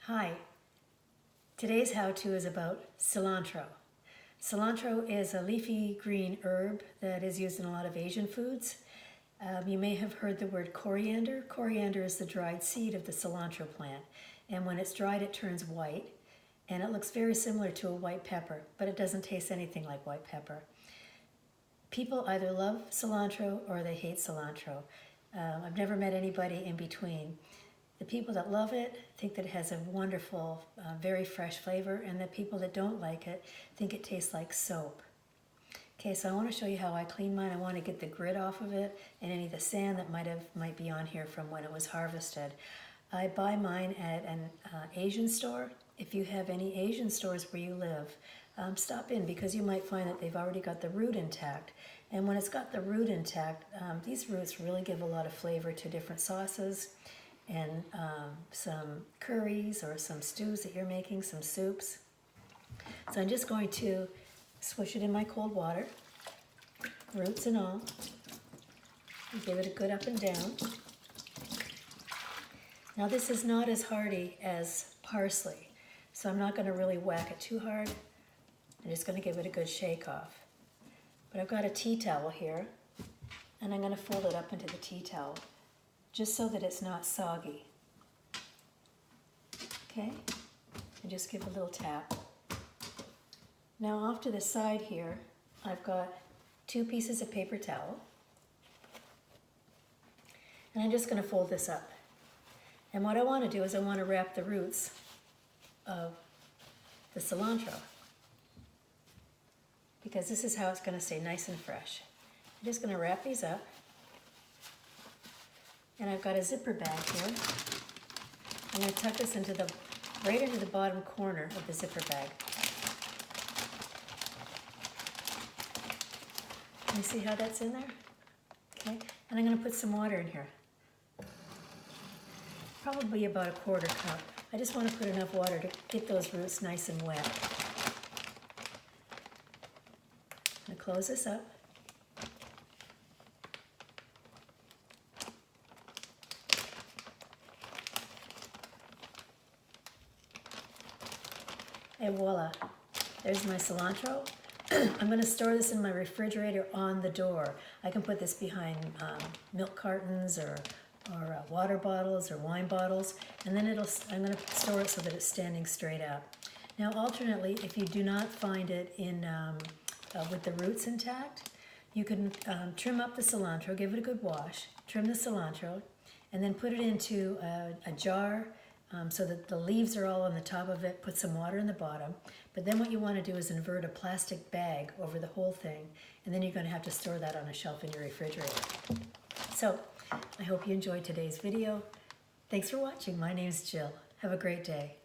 Hi, today's how-to is about cilantro. Cilantro is a leafy green herb that is used in a lot of Asian foods. You may have heard the word coriander. Coriander is the dried seed of the cilantro plant, and when it's dried it turns white, and it looks very similar to a white pepper, but it doesn't taste anything like white pepper. People either love cilantro or they hate cilantro. I've never met anybody in between. The people that love it think that it has a wonderful, very fresh flavor, and the people that don't like it think it tastes like soap. Okay, so I want to show you how I clean mine. I want to get the grit off of it and any of the sand that might be on here from when it was harvested. I buy mine at an Asian store. If you have any Asian stores where you live, stop in, because you might find that they've already got the root intact. And when it's got the root intact, these roots really give a lot of flavor to different sauces and some curries or some stews that you're making, some soups. So I'm just going to swish it in my cold water, roots and all. Give it a good up and down. Now this is not as hardy as parsley, so I'm not going to really whack it too hard. I'm just going to give it a good shake off. But I've got a tea towel here, and I'm going to fold it up into the tea towel, just so that it's not soggy. Okay, and just give a little tap. Now off to the side here, I've got 2 pieces of paper towel, and I'm just going to fold this up. And what I want to do is I want to wrap the roots of the cilantro, because this is how it's going to stay nice and fresh. I'm just going to wrap these up. And I've got a zipper bag here. I'm going to tuck this right into the bottom corner of the zipper bag. Can you see how that's in there? Okay, and I'm going to put some water in here. Probably about a 1/4 cup. I just want to put enough water to get those roots nice and wet. I'm going to close this up. And voila, there's my cilantro. I'm going to store this in my refrigerator on the door. I can put this behind milk cartons or water bottles or wine bottles, and then I'm going to store it so that it's standing straight up. Now alternately, if you do not find it with the roots intact, you can trim up the cilantro, give it a good wash, trim the cilantro, and then put it into a jar, so that the leaves are all on the top of it. Put some water in the bottom. But then what you want to do is invert a plastic bag over the whole thing, and then you're going to have to store that on a shelf in your refrigerator. So I hope you enjoyed today's video. Thanks for watching. My name's Jill. Have a great day.